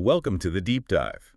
Welcome to the Deep Dive.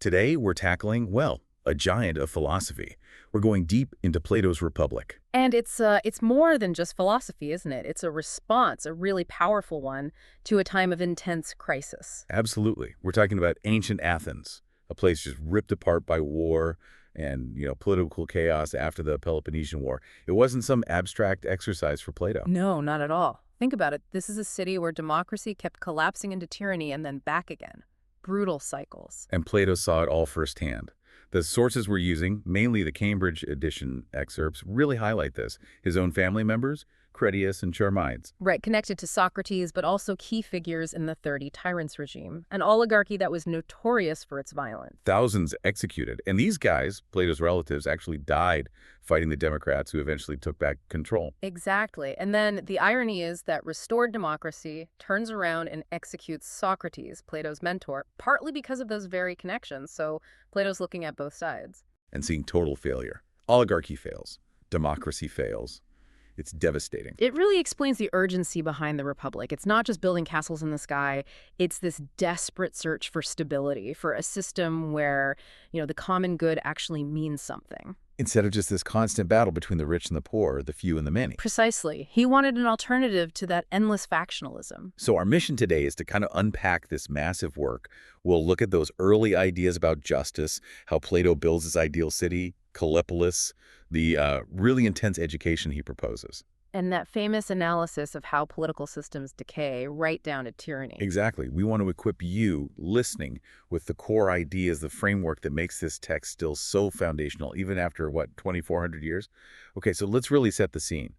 Today we're tackling, well, a giant of philosophy. We're going deep into Plato's Republic. And it's more than just philosophy, isn't it? It's a response, a really powerful one, to a time of intense crisis. Absolutely. We're talking about ancient Athens, a place just ripped apart by war and, political chaos after the Peloponnesian War. It wasn't some abstract exercise for Plato. No, not at all. Think about it. This is a city where democracy kept collapsing into tyranny and then back again. Brutal cycles. And Plato saw it all firsthand. The sources we're using, mainly the Cambridge edition excerpts, really highlight this. His own family members, Critias and Charmides. Right, connected to Socrates, but also key figures in the 30 Tyrants regime, an oligarchy that was notorious for its violence. Thousands executed. And these guys, Plato's relatives, actually died fighting the Democrats who eventually took back control. Exactly. And then the irony is that restored democracy turns around and executes Socrates, Plato's mentor, partly because of those very connections. So Plato's looking at both sides. And seeing total failure. Oligarchy fails. Democracy fails. It's devastating. It really explains the urgency behind the Republic. It's not just building castles in the sky. It's this desperate search for stability, for a system where, the common good actually means something. Instead of just this constant battle between the rich and the poor, the few and the many. Precisely. He wanted an alternative to that endless factionalism. So our mission today is to kind of unpack this massive work. We'll look at those early ideas about justice, how Plato builds his ideal city, Callipolis, the really intense education he proposes. And that famous analysis of how political systems decay right down to tyranny. Exactly. We want to equip you, listening, with the core ideas, the framework that makes this text still so foundational, even after, 2,400 years? Okay, so let's really set the scene.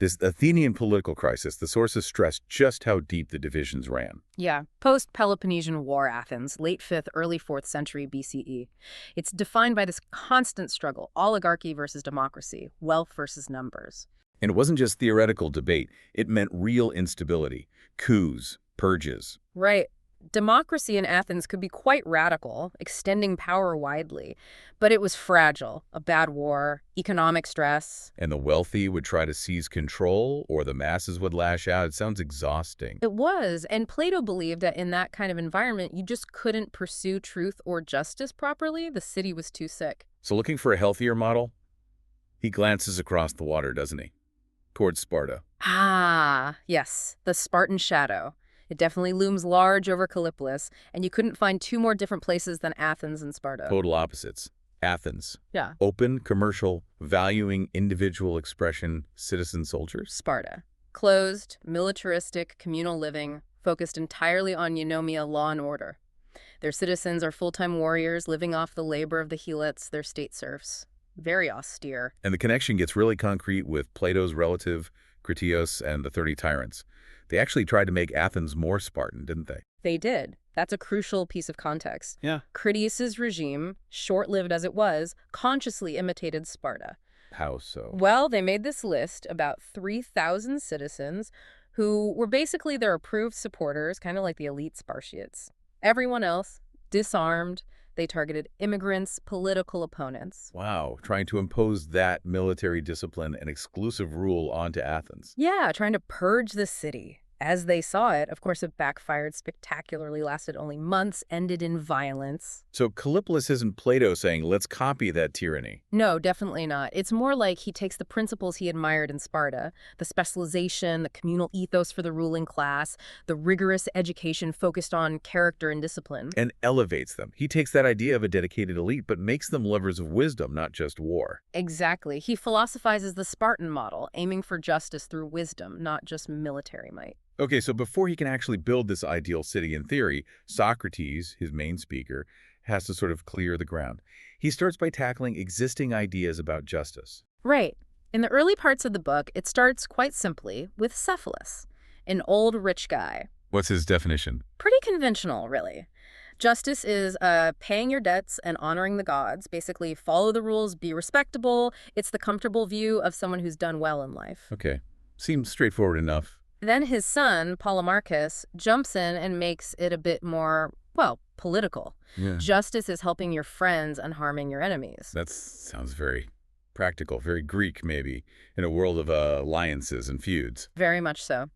This Athenian political crisis, the sources stress just how deep the divisions ran. Yeah, post-Peloponnesian War Athens, late 5th, early 4th century BCE. It's defined by this constant struggle, oligarchy versus democracy, wealth versus numbers. And it wasn't just theoretical debate. It meant real instability, coups, purges. Right. Democracy in Athens could be quite radical, extending power widely. But it was fragile. A bad war, economic stress. And the wealthy would try to seize control, or the masses would lash out. It sounds exhausting. It was. And Plato believed that in that kind of environment, you just couldn't pursue truth or justice properly. The city was too sick. So looking for a healthier model? He glances across the water, doesn't he? Towards Sparta. Ah, yes, the Spartan shadow. It definitely looms large over Callipolis, and you couldn't find two more different places than Athens and Sparta. Total opposites. Athens. Yeah. Open, commercial, valuing individual expression, citizen soldiers. Sparta. Closed, militaristic, communal living, focused entirely on eunomia, law and order. Their citizens are full-time warriors living off the labor of the helots, their state serfs. Very austere. And the connection gets really concrete with Plato's relative, Critias, and the 30 Tyrants. They actually tried to make Athens more Spartan, didn't they? They did. That's a crucial piece of context. Yeah. Critias's regime, short-lived as it was, consciously imitated Sparta. How so? Well, they made this list about 3,000 citizens who were basically their approved supporters, kind of like the elite Spartiates. Everyone else, disarmed. They targeted immigrants, political opponents. Wow, trying to impose that military discipline and exclusive rule onto Athens. Yeah, trying to purge the city. As they saw it, of course, it backfired spectacularly, lasted only months, ended in violence. So Callipolis isn't Plato saying, let's copy that tyranny. No, definitely not. It's more like he takes the principles he admired in Sparta, the specialization, the communal ethos for the ruling class, the rigorous education focused on character and discipline. And elevates them. He takes that idea of a dedicated elite, but makes them lovers of wisdom, not just war. Exactly. He philosophizes the Spartan model, aiming for justice through wisdom, not just military might. Okay, so before he can actually build this ideal city in theory, Socrates, his main speaker, has to sort of clear the ground. He starts by tackling existing ideas about justice. Right. In the early parts of the book, it starts quite simply with Cephalus, an old rich guy. What's his definition? Pretty conventional, really. Justice is paying your debts and honoring the gods. Basically, follow the rules, be respectable. It's the comfortable view of someone who's done well in life. Okay, seems straightforward enough. Then his son, Polemarchus, jumps in and makes it a bit more, political. Yeah. Justice is helping your friends and harming your enemies. That sounds very practical, very Greek maybe, in a world of alliances and feuds. Very much so.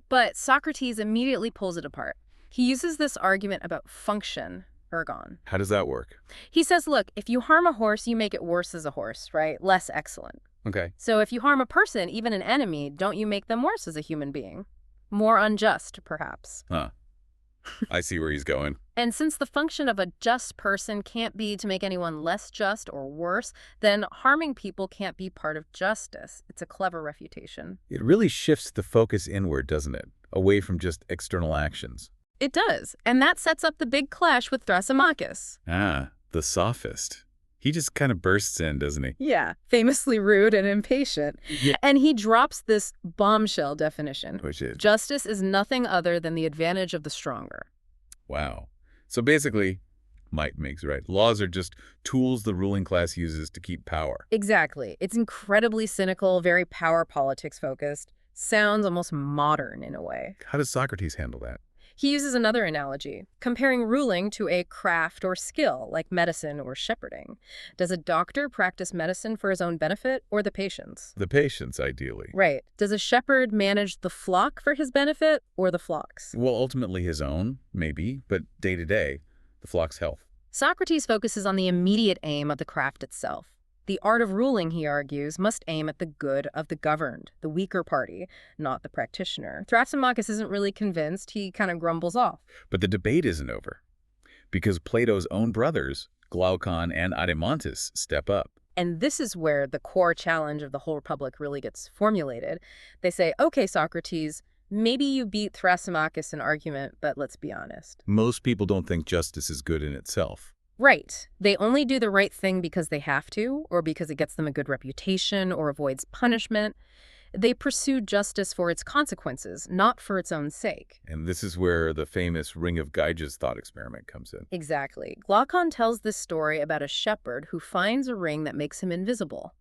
But Socrates immediately pulls it apart. He uses this argument about function, ergon. How does that work? He says, look, if you harm a horse, you make it worse as a horse, right? Less excellent. Okay. So if you harm a person, even an enemy, don't you make them worse as a human being? More unjust, perhaps. Huh. I see where he's going. And since the function of a just person can't be to make anyone less just or worse, then harming people can't be part of justice. It's a clever refutation. It really shifts the focus inward, doesn't it? Away from just external actions. It does, and that sets up the big clash with Thrasymachus. Ah, the sophist. He just kind of bursts in, doesn't he? Yeah, famously rude and impatient. Yeah. And he drops this bombshell definition. Which is? Justice is nothing other than the advantage of the stronger. Wow. So basically, might makes right. Laws are just tools the ruling class uses to keep power. Exactly. It's incredibly cynical, very power politics focused. Sounds almost modern in a way. How does Socrates handle that? He uses another analogy, comparing ruling to a craft or skill, like medicine or shepherding. Does a doctor practice medicine for his own benefit or the patient's? The patients, ideally. Right. Does a shepherd manage the flock for his benefit or the flock's? Well, ultimately his own, maybe, but day to day, the flock's health. Socrates focuses on the immediate aim of the craft itself. The art of ruling, he argues, must aim at the good of the governed, the weaker party, not the practitioner. Thrasymachus isn't really convinced. He kind of grumbles off. But the debate isn't over, because Plato's own brothers, Glaucon and Adeimantus, step up. And this is where the core challenge of the whole Republic really gets formulated. They say, okay, Socrates, maybe you beat Thrasymachus in argument, but let's be honest. Most people don't think justice is good in itself. Right. They only do the right thing because they have to, or because it gets them a good reputation or avoids punishment. They pursue justice for its consequences, not for its own sake. And this is where the famous Ring of Gyges thought experiment comes in. Exactly. Glaucon tells this story about a shepherd who finds a ring that makes him invisible.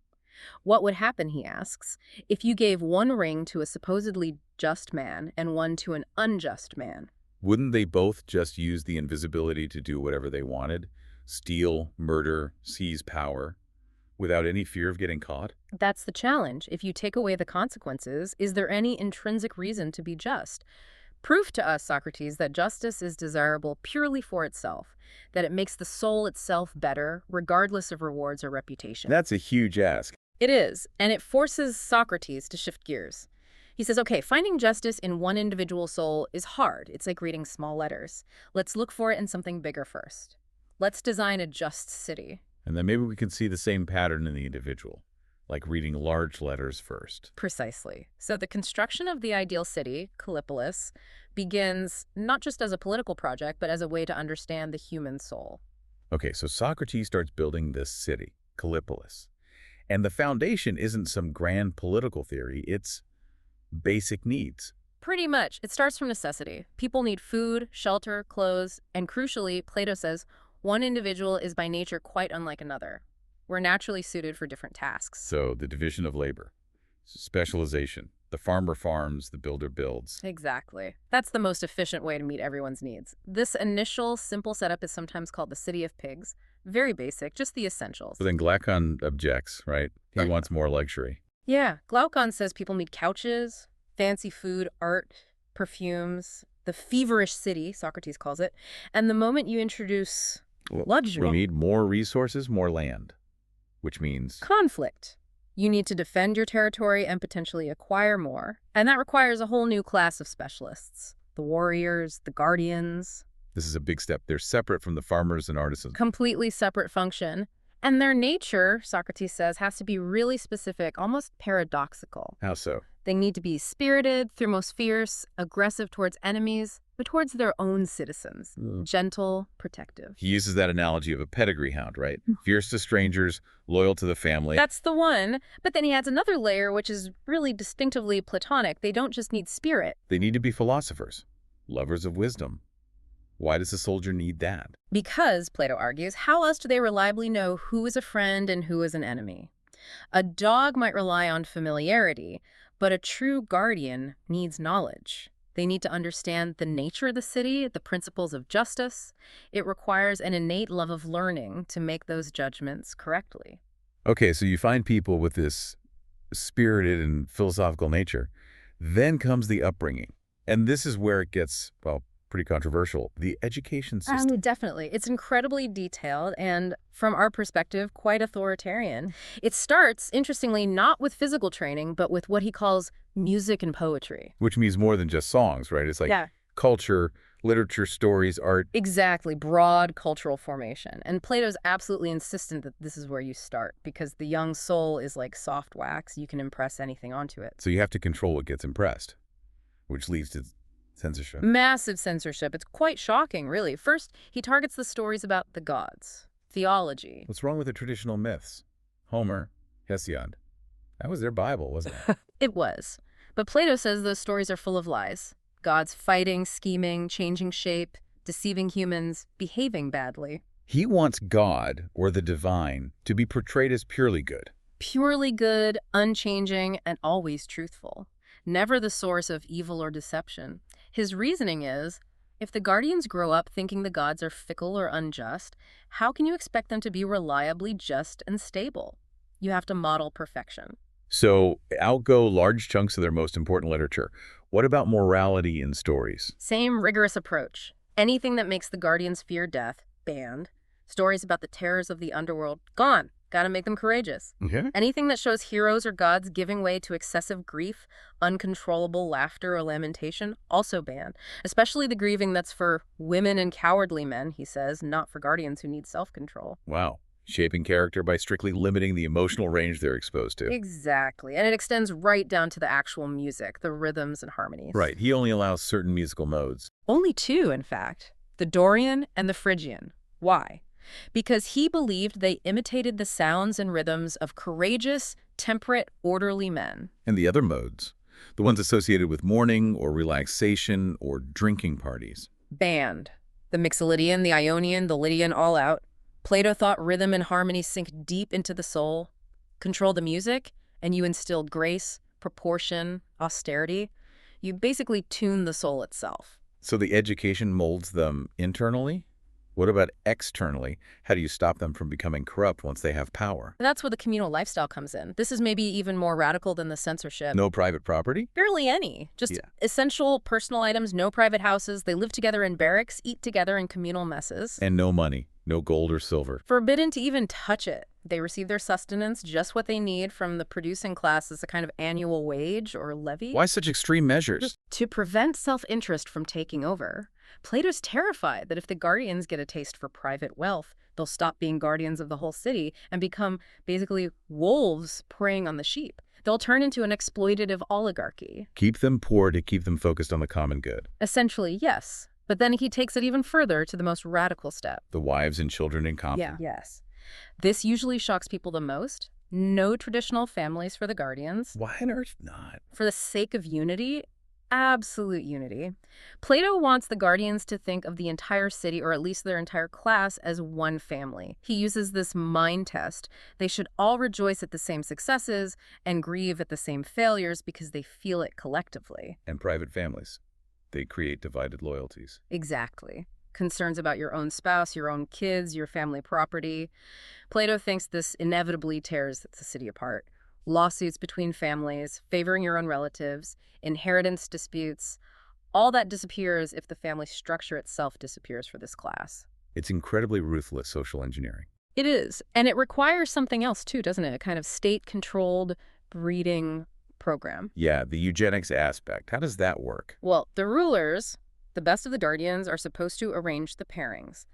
What would happen, he asks, if you gave one ring to a supposedly just man and one to an unjust man? Wouldn't they both just use the invisibility to do whatever they wanted? Steal, murder, seize power, without any fear of getting caught? That's the challenge. If you take away the consequences, is there any intrinsic reason to be just? Prove to us, Socrates, that justice is desirable purely for itself, that it makes the soul itself better, regardless of rewards or reputation. That's a huge ask. It is, and it forces Socrates to shift gears. He says, okay, finding justice in one individual soul is hard. It's like reading small letters. Let's look for it in something bigger first. Let's design a just city. And then maybe we can see the same pattern in the individual, like reading large letters first. Precisely. So the construction of the ideal city, Callipolis, begins not just as a political project, but as a way to understand the human soul. Okay, so Socrates starts building this city, Callipolis. And the foundation isn't some grand political theory, it's basic needs. Pretty much. It starts from necessity. People need food, shelter, clothes, and crucially, Plato says, one individual is by nature quite unlike another. We're naturally suited for different tasks. So the division of labor, specialization. The farmer farms, the builder builds. Exactly. That's the most efficient way to meet everyone's needs. This initial simple setup is sometimes called the city of pigs. Very basic, just the essentials. But then Glaucon objects, right? He wants more luxury. Yeah, Glaucon says people need couches, fancy food, art, perfumes, the feverish city, Socrates calls it. And the moment you introduce luxury, We need more resources, more land, which means conflict. You need to defend your territory and potentially acquire more. And that requires a whole new class of specialists. The warriors, the guardians. this is a big step. They're separate from the farmers and artisans. Completely separate function. And their nature, Socrates says, has to be really specific, almost paradoxical. How so? They need to be spirited, thermos-fierce, aggressive towards enemies, but towards their own citizens. Gentle, protective. He uses that analogy of a pedigree hound, right? Fierce to strangers, loyal to the family. That's the one. But then he adds another layer, which is really distinctively Platonic. They don't just need spirit. They need to be philosophers, lovers of wisdom. Why does a soldier need that? Because, Plato argues, how else do they reliably know who is a friend and who is an enemy? A dog might rely on familiarity, but a true guardian needs knowledge. They need to understand the nature of the city, the principles of justice. It requires an innate love of learning to make those judgments correctly. Okay, so you find people with this spirited and philosophical nature. Then comes the upbringing. And this is where it gets, well, pretty controversial. The education system. Definitely. It's incredibly detailed and, from our perspective, quite authoritarian. It starts, interestingly, not with physical training, but with what he calls music and poetry. Which means more than just songs, right? It's like culture, literature, stories, art. Exactly. Broad cultural formation. And Plato's absolutely insistent that this is where you start, because the young soul is like soft wax. You can impress anything onto it. So you have to control what gets impressed, which leads to censorship. Massive censorship. It's quite shocking, really. First, he targets the stories about the gods, theology. What's wrong with the traditional myths? Homer, Hesiod. That was their Bible, wasn't it? It was. But Plato says those stories are full of lies. Gods fighting, scheming, changing shape, deceiving humans, behaving badly. He wants God, or the divine, to be portrayed as purely good. Purely good, unchanging, and always truthful. Never the source of evil or deception. His reasoning is, if the guardians grow up thinking the gods are fickle or unjust, how can you expect them to be reliably just and stable? You have to model perfection. So outgo large chunks of their most important literature. What about morality in stories? Same rigorous approach. Anything that makes the guardians fear death, banned. Stories about the terrors of the underworld, gone. Gotta make them courageous. Okay. Anything that shows heroes or gods giving way to excessive grief, uncontrollable laughter or lamentation, also banned. Especially the grieving that's for women and cowardly men, he says, not for guardians who need self-control. Wow. Shaping character by strictly limiting the emotional range they're exposed to. Exactly. And it extends right down to the actual music, the rhythms and harmonies. Right. He only allows certain musical modes. Only two, in fact. The Dorian and the Phrygian. Why? Because he believed they imitated the sounds and rhythms of courageous, temperate, orderly men. And the other modes, the ones associated with mourning or relaxation or drinking parties. Banned. The Mixolydian, the Ionian, the Lydian, all out. Plato thought rhythm and harmony sink deep into the soul. Control the music, and you instilled grace, proportion, austerity. You basically tune the soul itself. So the education molds them internally? What about externally? How do you stop them from becoming corrupt once they have power? That's where the communal lifestyle comes in. This is maybe even more radical than the censorship. No private property? Barely any. Just essential personal items, no private houses. They live together in barracks, eat together in communal messes. And no money. No gold or silver. Forbidden to even touch it. They receive their sustenance, just what they need from the producing class as a kind of annual wage or levy. Why such extreme measures? To prevent self-interest from taking over. Plato's terrified that if the guardians get a taste for private wealth, they'll stop being guardians of the whole city and become basically wolves preying on the sheep. They'll turn into an exploitative oligarchy. Keep them poor to keep them focused on the common good. Essentially, yes. But then he takes it even further to the most radical step. The wives and children in common. Yeah. Yes. This usually shocks people the most. No traditional families for the guardians. Why on earth not? For the sake of unity, absolute unity. Plato wants the guardians to think of the entire city, or at least their entire class, as one family. He uses this mind test. They should all rejoice at the same successes and grieve at the same failures because they feel it collectively. And private families. They create divided loyalties. Exactly. Concerns about your own spouse, your own kids, your family property. Plato thinks this inevitably tears the city apart. Lawsuits between families, favoring your own relatives, inheritance disputes, all that disappears if the family structure itself disappears for this class. It's incredibly ruthless social engineering. It is. And it requires something else too, doesn't it? A kind of state-controlled breeding program. Yeah, the eugenics aspect. How does that work? Well, the rulers, the best of the guardians, are supposed to arrange the pairings.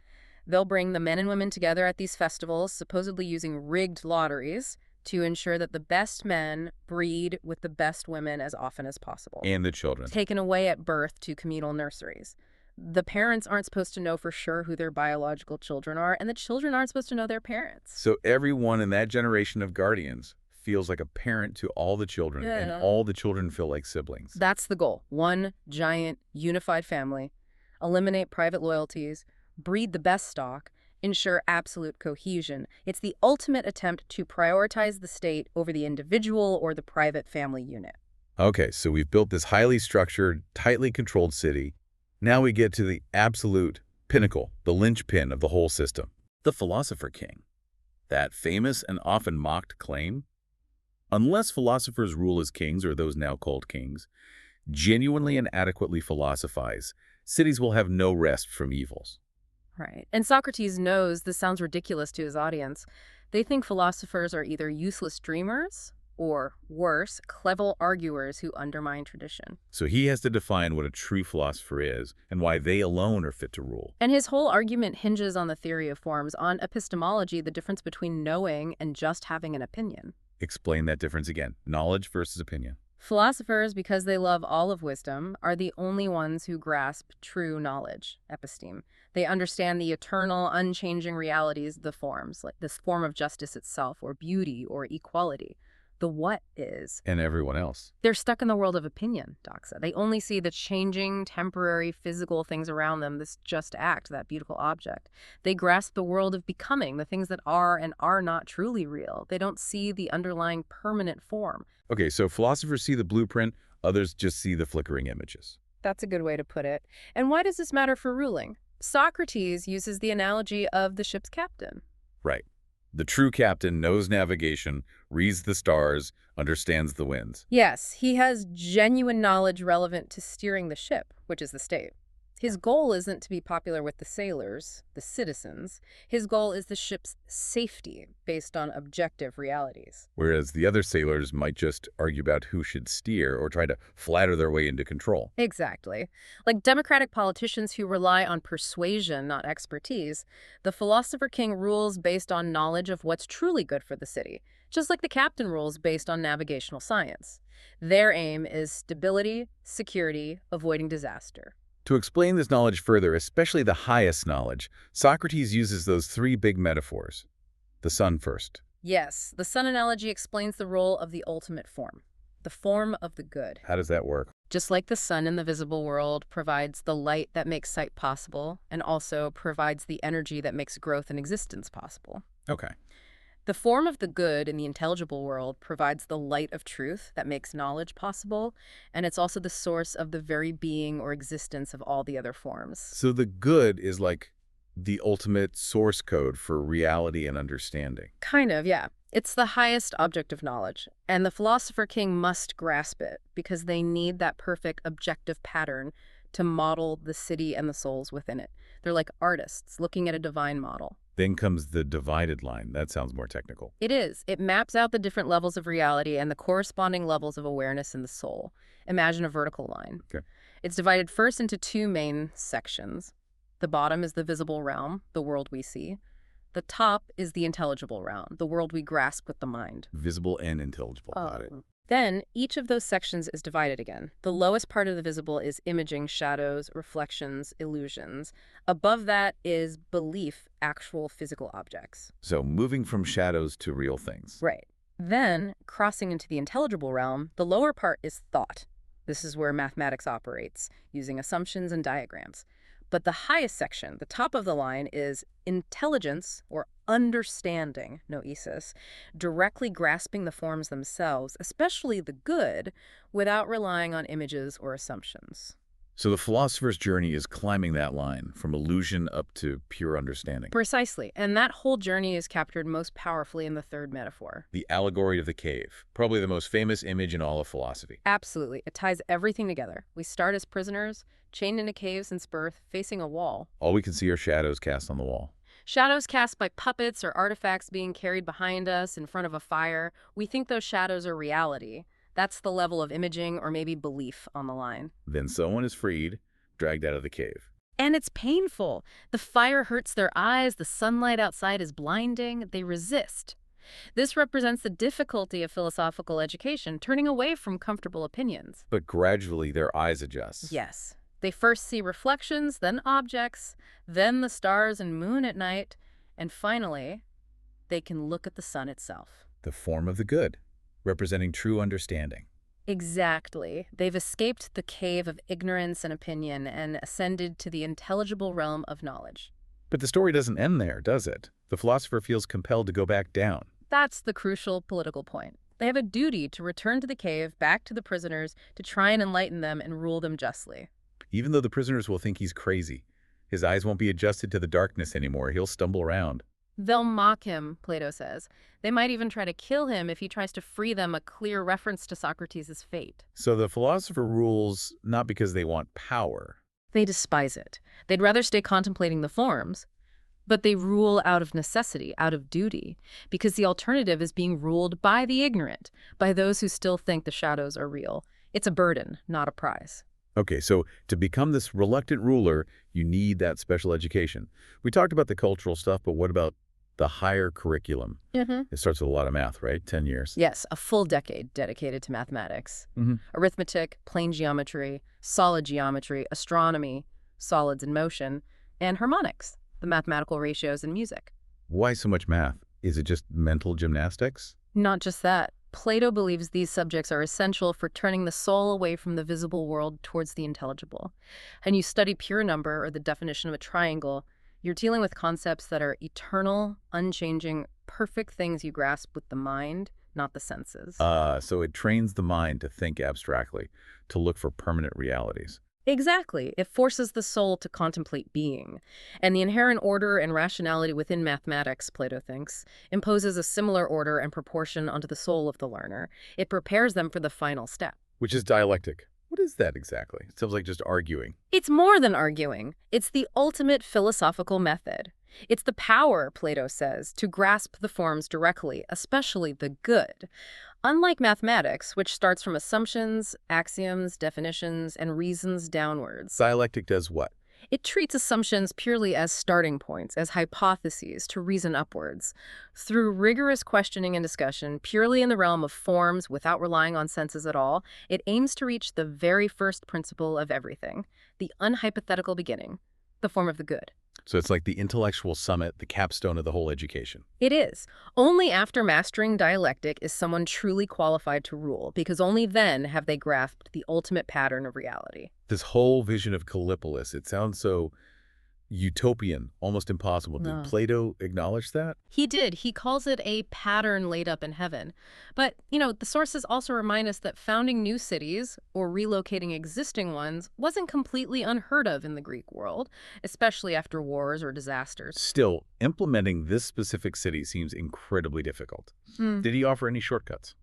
They'll bring the men and women together at these festivals, supposedly using rigged lotteries, to ensure that the best men breed with the best women as often as possible. And the children. Taken away at birth to communal nurseries. The parents aren't supposed to know for sure who their biological children are, and the children aren't supposed to know their parents. So everyone in that generation of guardians feels like a parent to all the children, and all the children feel like siblings. That's the goal. One giant, unified family. Eliminate private loyalties, breed the best stock, ensure absolute cohesion. It's the ultimate attempt to prioritize the state over the individual or the private family unit. Okay, so we've built this highly structured, tightly controlled city. Now we get to the absolute pinnacle, the linchpin of the whole system. The philosopher king. That famous and often mocked claim. Unless philosophers rule as kings, or those now called kings, genuinely and adequately philosophize, cities will have no rest from evils. Right. And Socrates knows this sounds ridiculous to his audience. They think philosophers are either useless dreamers or, worse, clever arguers who undermine tradition. So he has to define what a true philosopher is and why they alone are fit to rule. And his whole argument hinges on the theory of forms, on epistemology, the difference between knowing and just having an opinion. Explain that difference again. Knowledge versus opinion. Philosophers, because they love all of wisdom, are the only ones who grasp true knowledge, episteme. They understand the eternal, unchanging realities of the forms, like this form of justice itself, or beauty, or equality. The what is. And everyone else. They're stuck in the world of opinion, Doxa. They only see the changing, temporary, physical things around them, this just act, that beautiful object. They grasp the world of becoming, the things that are and are not truly real. They don't see the underlying permanent form. Okay, so philosophers see the blueprint, others just see the flickering images. That's a good way to put it. And why does this matter for ruling? Socrates uses the analogy of the ship's captain. Right. The true captain knows navigation, reads the stars, understands the winds. Yes, he has genuine knowledge relevant to steering the ship, which is the state. His goal isn't to be popular with the sailors, the citizens. His goal is the ship's safety based on objective realities. Whereas the other sailors might just argue about who should steer or try to flatter their way into control. Exactly. Like democratic politicians who rely on persuasion, not expertise, the philosopher king rules based on knowledge of what's truly good for the city, just like the captain rules based on navigational science. Their aim is stability, security, avoiding disaster. To explain this knowledge further, especially the highest knowledge, Socrates uses those three big metaphors. The sun first. Yes, the sun analogy explains the role of the ultimate form, the form of the good. How does that work? Just like the sun in the visible world provides the light that makes sight possible and also provides the energy that makes growth and existence possible. Okay. The form of the good in the intelligible world provides the light of truth that makes knowledge possible, and it's also the source of the very being or existence of all the other forms. So the good is like the ultimate source code for reality and understanding. Kind of, yeah. It's the highest object of knowledge, and the philosopher king must grasp it because they need that perfect objective pattern to model the city and the souls within it. They're like artists looking at a divine model. Then comes the divided line. That sounds more technical. It is. It maps out the different levels of reality and the corresponding levels of awareness in the soul. Imagine a vertical line. Okay. It's divided first into two main sections. The bottom is the visible realm, the world we see. The top is the intelligible realm, the world we grasp with the mind. Visible and intelligible. Got it. Then, each of those sections is divided again. The lowest part of the visible is imaging, shadows, reflections, illusions. Above that is belief, actual physical objects. So moving from shadows to real things. Right. Then, crossing into the intelligible realm, the lower part is thought. This is where mathematics operates, using assumptions and diagrams. But the highest section, the top of the line, is intelligence or understanding, noesis, directly grasping the forms themselves, especially the good, without relying on images or assumptions. So the philosopher's journey is climbing that line from illusion up to pure understanding. Precisely, and that whole journey is captured most powerfully in the third metaphor. The allegory of the cave, probably the most famous image in all of philosophy. Absolutely. It ties everything together. We start as prisoners, chained in a cave since birth, facing a wall. All we can see are shadows cast on the wall. Shadows cast by puppets or artifacts being carried behind us in front of a fire. We think those shadows are reality. That's the level of imaging or maybe belief on the line. Then someone is freed, dragged out of the cave. And it's painful. The fire hurts their eyes. The sunlight outside is blinding. They resist. This represents the difficulty of philosophical education, turning away from comfortable opinions. But gradually their eyes adjust. Yes. They first see reflections, then objects, then the stars and moon at night, and finally, they can look at the sun itself. The form of the good, representing true understanding. Exactly. They've escaped the cave of ignorance and opinion and ascended to the intelligible realm of knowledge. But the story doesn't end there, does it? The philosopher feels compelled to go back down. That's the crucial political point. They have a duty to return to the cave, back to the prisoners, to try and enlighten them and rule them justly. Even though the prisoners will think he's crazy. His eyes won't be adjusted to the darkness anymore. He'll stumble around. They'll mock him, Plato says. They might even try to kill him if he tries to free them, a clear reference to Socrates' fate. So the philosopher rules not because they want power. They despise it. They'd rather stay contemplating the forms, but they rule out of necessity, out of duty, because the alternative is being ruled by the ignorant, by those who still think the shadows are real. It's a burden, not a prize. Okay, so to become this reluctant ruler, you need that special education. We talked about the cultural stuff, but what about the higher curriculum? Mm-hmm. It starts with a lot of math, right? 10 years. Yes, a full decade dedicated to mathematics. hmm Arithmetic, plane geometry, solid geometry, astronomy, solids in motion, and harmonics, the mathematical ratios in music. Why so much math? Is it just mental gymnastics? Not just that. Plato believes these subjects are essential for turning the soul away from the visible world towards the intelligible. And you study pure number or the definition of a triangle, you're dealing with concepts that are eternal, unchanging, perfect things you grasp with the mind, not the senses. So it trains the mind to think abstractly, to look for permanent realities. Exactly. It forces the soul to contemplate being. And the inherent order and rationality within mathematics, Plato thinks, imposes a similar order and proportion onto the soul of the learner. It prepares them for the final step. Which is dialectic. What is that exactly? It sounds like just arguing. It's more than arguing. It's the ultimate philosophical method. It's the power, Plato says, to grasp the forms directly, especially the good. Unlike mathematics, which starts from assumptions, axioms, definitions, and reasons downwards, Dialectic does what? it treats assumptions purely as starting points, as hypotheses to reason upwards. Through rigorous questioning and discussion, purely in the realm of forms without relying on senses at all, it aims to reach the very first principle of everything, the unhypothetical beginning, the form of the good. So it's like the intellectual summit, the capstone of the whole education. It is. Only after mastering dialectic is someone truly qualified to rule, because only then have they grasped the ultimate pattern of reality. This whole vision of Callipolis, it sounds so utopian, almost impossible. No. Did Plato acknowledge that? He did. He calls it a pattern laid up in heaven. But, the sources also remind us that founding new cities or relocating existing ones wasn't completely unheard of in the Greek world, especially after wars or disasters. Still, implementing this specific city seems incredibly difficult. Did he offer any shortcuts?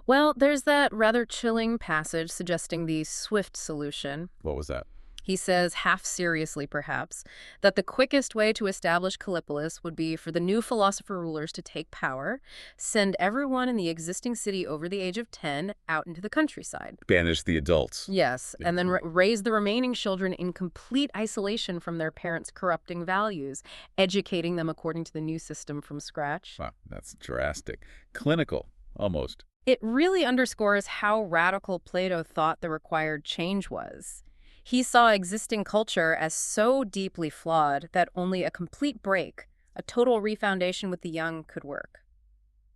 Well, there's that rather chilling passage suggesting the swift solution. What was that? He says, half seriously perhaps, that the quickest way to establish Callipolis would be for the new philosopher rulers to take power, send everyone in the existing city over the age of 10 out into the countryside. Banish the adults. Yes, and then raise the remaining children in complete isolation from their parents' corrupting values, educating them according to the new system from scratch. Wow, that's drastic. Clinical, almost. It really underscores how radical Plato thought the required change was. He saw existing culture as so deeply flawed that only a complete break, a total refoundation with the young, could work.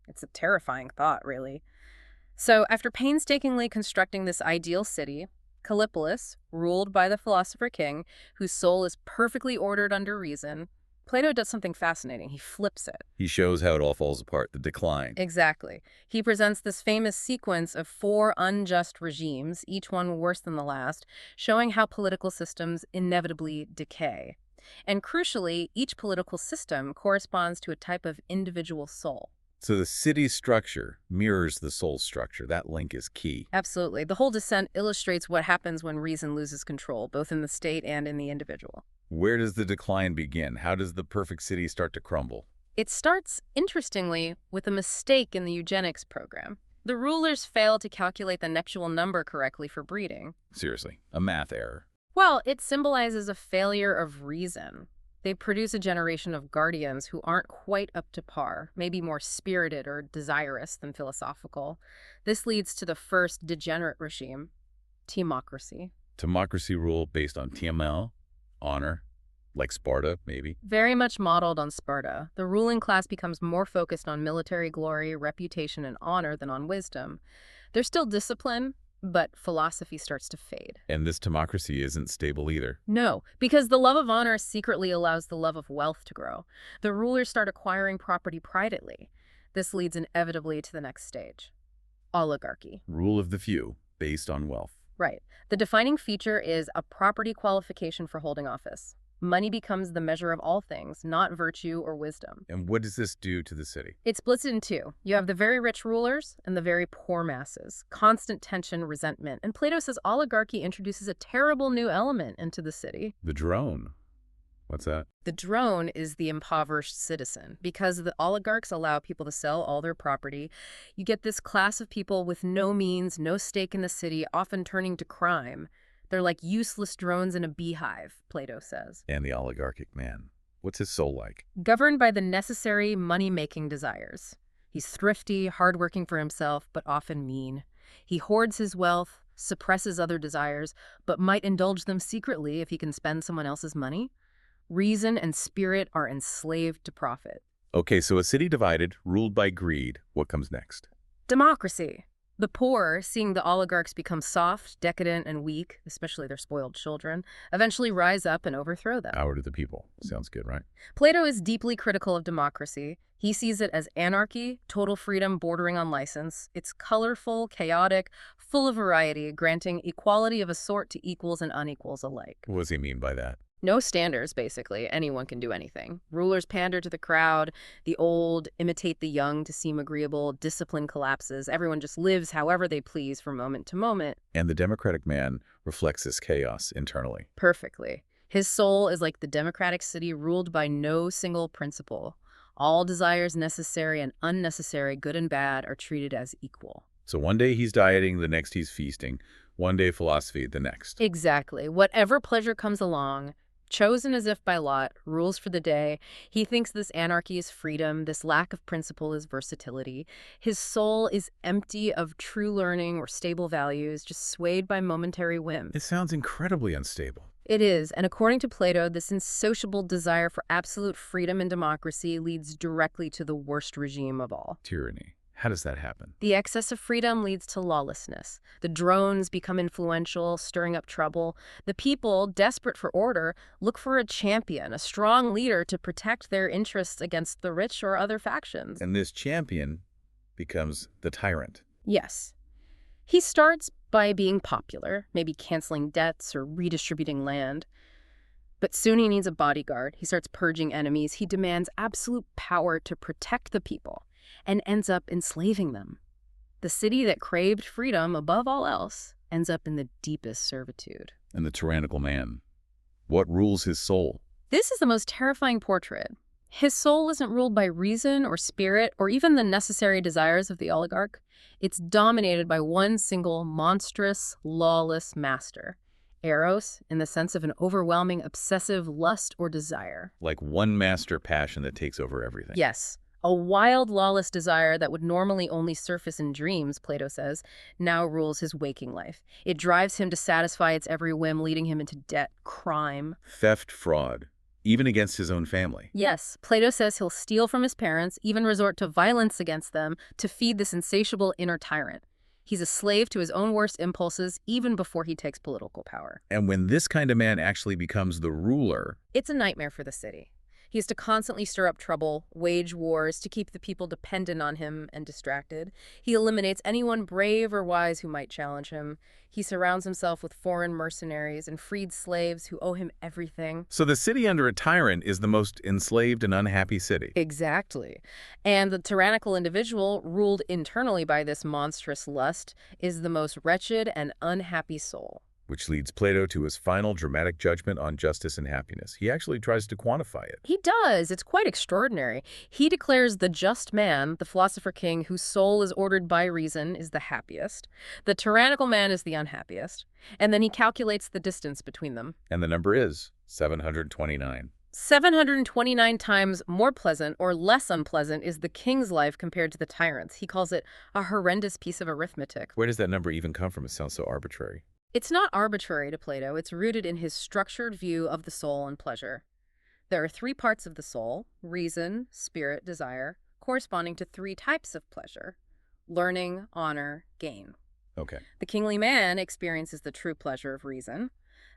It's a terrifying thought, really. So, after painstakingly constructing this ideal city, Callipolis, ruled by the philosopher king, whose soul is perfectly ordered under reason, Plato does something fascinating. He flips it. He shows how it all falls apart, the decline. Exactly. He presents this famous sequence of 4 unjust regimes, each one worse than the last, showing how political systems inevitably decay. And crucially, each political system corresponds to a type of individual soul. So the city's structure mirrors the soul's structure. That link is key. Absolutely. The whole descent illustrates what happens when reason loses control, both in the state and in the individual. Where does the decline begin? How does the perfect city start to crumble? It starts, interestingly, with a mistake in the eugenics program. The rulers fail to calculate the nuptial number correctly for breeding. Seriously, a math error. Well, it symbolizes a failure of reason. They produce a generation of guardians who aren't quite up to par, maybe more spirited or desirous than philosophical. This leads to the first degenerate regime, teamocracy. Democracy rule based on TML, honor, like Sparta, maybe. Very much modeled on Sparta, the ruling class becomes more focused on military glory, reputation, and honor than on wisdom. There's still discipline, but philosophy starts to fade. And this democracy isn't stable either. No, because the love of honor secretly allows the love of wealth to grow. The rulers start acquiring property privately. This leads inevitably to the next stage, oligarchy. Rule of the few, based on wealth. Right. The defining feature is a property qualification for holding office. Money becomes the measure of all things, not virtue or wisdom. And what does this do to the city? It splits it in two. You have the very rich rulers and the very poor masses. Constant tension, resentment. And Plato says oligarchy introduces a terrible new element into the city. The drone. What's that? The drone is the impoverished citizen. Because the oligarchs allow people to sell all their property, you get this class of people with no means, no stake in the city, often turning to crime. They're like useless drones in a beehive, Plato says. And the oligarchic man. What's his soul like? Governed by the necessary money-making desires. He's thrifty, hardworking for himself, but often mean. He hoards his wealth, suppresses other desires, but might indulge them secretly if he can spend someone else's money. Reason and spirit are enslaved to profit. Okay, so a city divided, ruled by greed. What comes next? Democracy. The poor, seeing the oligarchs become soft, decadent, and weak, especially their spoiled children, eventually rise up and overthrow them. Power to the people. Sounds good, right? Plato is deeply critical of democracy. He sees it as anarchy, total freedom bordering on license. It's colorful, chaotic, full of variety, granting equality of a sort to equals and unequals alike. What does he mean by that? No standards, basically. Anyone can do anything. Rulers pander to the crowd. The old imitate the young to seem agreeable. Discipline collapses. Everyone just lives however they please from moment to moment. And the democratic man reflects this chaos internally. Perfectly. His soul is like the democratic city ruled by no single principle. All desires necessary and unnecessary, good and bad, are treated as equal. So one day he's dieting, the next he's feasting. One day philosophy, the next. Exactly. Whatever pleasure comes along, chosen as if by lot, rules for the day. He thinks this anarchy is freedom, this lack of principle is versatility. His soul is empty of true learning or stable values, just swayed by momentary whim. It sounds incredibly unstable. It is, and according to Plato, this insatiable desire for absolute freedom and democracy leads directly to the worst regime of all. Tyranny. How does that happen? The excess of freedom leads to lawlessness. The drones become influential, stirring up trouble. The people, desperate for order, look for a champion, a strong leader to protect their interests against the rich or other factions. And this champion becomes the tyrant. Yes. He starts by being popular, maybe canceling debts or redistributing land. But soon he needs a bodyguard. He starts purging enemies. He demands absolute power to protect the people and ends up enslaving them. The city that craved freedom above all else ends up in the deepest servitude. And the tyrannical man. What rules his soul? This is the most terrifying portrait. His soul isn't ruled by reason or spirit or even the necessary desires of the oligarch. It's dominated by one single monstrous, lawless master. Eros, in the sense of an overwhelming, obsessive lust or desire. Like one master passion that takes over everything. Yes. A wild, lawless desire that would normally only surface in dreams, Plato says, now rules his waking life. It drives him to satisfy its every whim, leading him into debt, crime. Theft, fraud, even against his own family. Yes, Plato says he'll steal from his parents, even resort to violence against them to feed this insatiable inner tyrant. He's a slave to his own worst impulses even before he takes political power. And when this kind of man actually becomes the ruler, it's a nightmare for the city. He has to constantly stir up trouble, wage wars to keep the people dependent on him and distracted. He eliminates anyone brave or wise who might challenge him. He surrounds himself with foreign mercenaries and freed slaves who owe him everything. So the city under a tyrant is the most enslaved and unhappy city. Exactly. And the tyrannical individual, ruled internally by this monstrous lust, is the most wretched and unhappy soul. Which leads Plato to his final dramatic judgment on justice and happiness. He actually tries to quantify it. He does. It's quite extraordinary. He declares the just man, the philosopher king, whose soul is ordered by reason, is the happiest. The tyrannical man is the unhappiest. And then he calculates the distance between them. And the number is 729. 729 times more pleasant or less unpleasant is the king's life compared to the tyrant's. He calls it a horrendous piece of arithmetic. Where does that number even come from? It sounds so arbitrary. It's not arbitrary to Plato. It's rooted in his structured view of the soul and pleasure. There are three parts of the soul: reason, spirit, desire, corresponding to three types of pleasure: learning, honor, gain. Okay. The kingly man experiences the true pleasure of reason.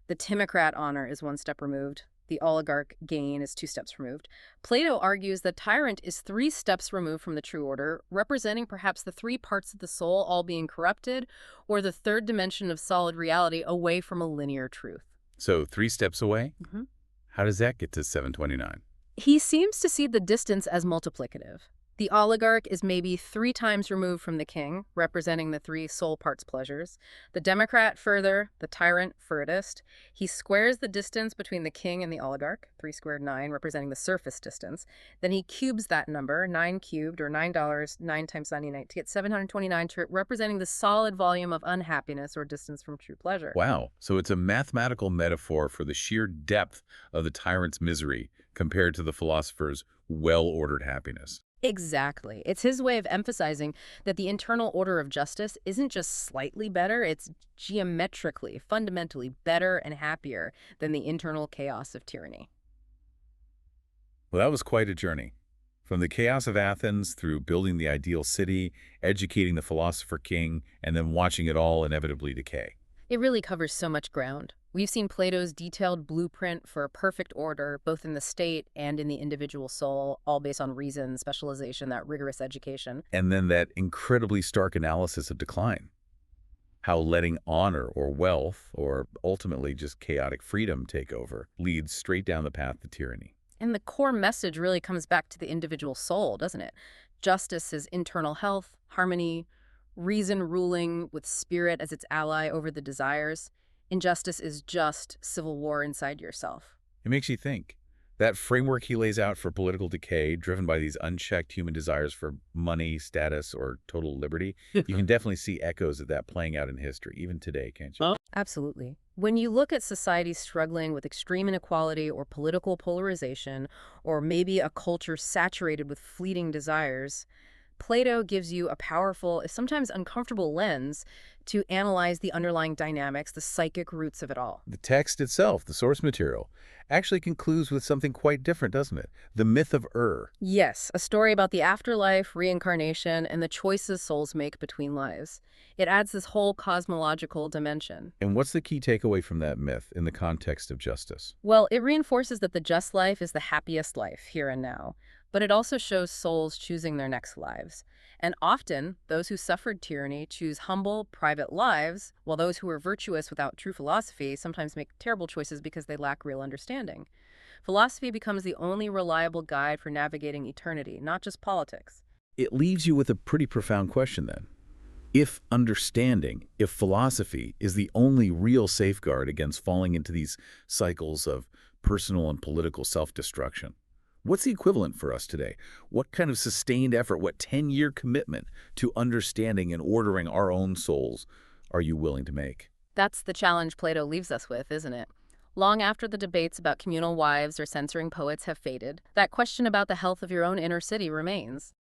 The timocrat honor is one step removed. The oligarch gain is 2 steps removed. Plato argues the tyrant is 3 steps removed from the true order, representing perhaps the 3 parts of the soul all being corrupted, or the third dimension of solid reality away from a linear truth. So 3 steps away? Mm-hmm. How does that get to 729? He seems to see the distance as multiplicative. The oligarch is maybe 3 times removed from the king, representing the 3 soul parts pleasures. The democrat further, the tyrant furthest. He squares the distance between the king and the oligarch, 3 squared 9, representing the surface distance. Then he cubes that number, 9 cubed, or $9, 9 times 99, to get 729, representing the solid volume of unhappiness or distance from true pleasure. Wow. So it's a mathematical metaphor for the sheer depth of the tyrant's misery compared to the philosopher's well-ordered happiness. Exactly. It's his way of emphasizing that the internal order of justice isn't just slightly better, it's geometrically, fundamentally better and happier than the internal chaos of tyranny. Well, that was quite a journey. From the chaos of Athens through building the ideal city, educating the philosopher king, and then watching it all inevitably decay. It really covers so much ground. We've seen Plato's detailed blueprint for perfect order, both in the state and in the individual soul, all based on reason, specialization, that rigorous education. And then that incredibly stark analysis of decline. How letting honor or wealth, or ultimately just chaotic freedom take over, leads straight down the path to tyranny. And the core message really comes back to the individual soul, doesn't it? Justice is internal health, harmony, reason ruling with spirit as its ally over the desires. Injustice is just civil war inside yourself. It makes you think. That framework he lays out for political decay, driven by these unchecked human desires for money, status, or total liberty, you can definitely see echoes of that playing out in history, even today, can't you? Absolutely. When you look at societies struggling with extreme inequality or political polarization, or maybe a culture saturated with fleeting desires, Plato gives you a powerful, sometimes uncomfortable lens to analyze the underlying dynamics, the psychic roots of it all. The text itself, the source material, actually concludes with something quite different, doesn't it? The myth of Yes, a story about the afterlife, reincarnation, and the choices souls make between lives. It adds this whole cosmological dimension. And what's the key takeaway from that myth in the context of justice? Well, it reinforces that the just life is the happiest life, here and now. But it also shows souls choosing their next lives. And often, those who suffered tyranny choose humble, private lives, while those who are virtuous without true philosophy sometimes make terrible choices because they lack real understanding. Philosophy becomes the only reliable guide for navigating eternity, not just politics. It leaves you with a pretty profound question then. If understanding, if philosophy is the only real safeguard against falling into these cycles of personal and political self-destruction, what's the equivalent for us today? What kind of sustained effort, what 10-year commitment to understanding and ordering our own souls are you willing to make? That's the challenge Plato leaves us with, isn't it? Long after the debates about communal wives or censoring poets have faded, that question about the health of your own inner city remains.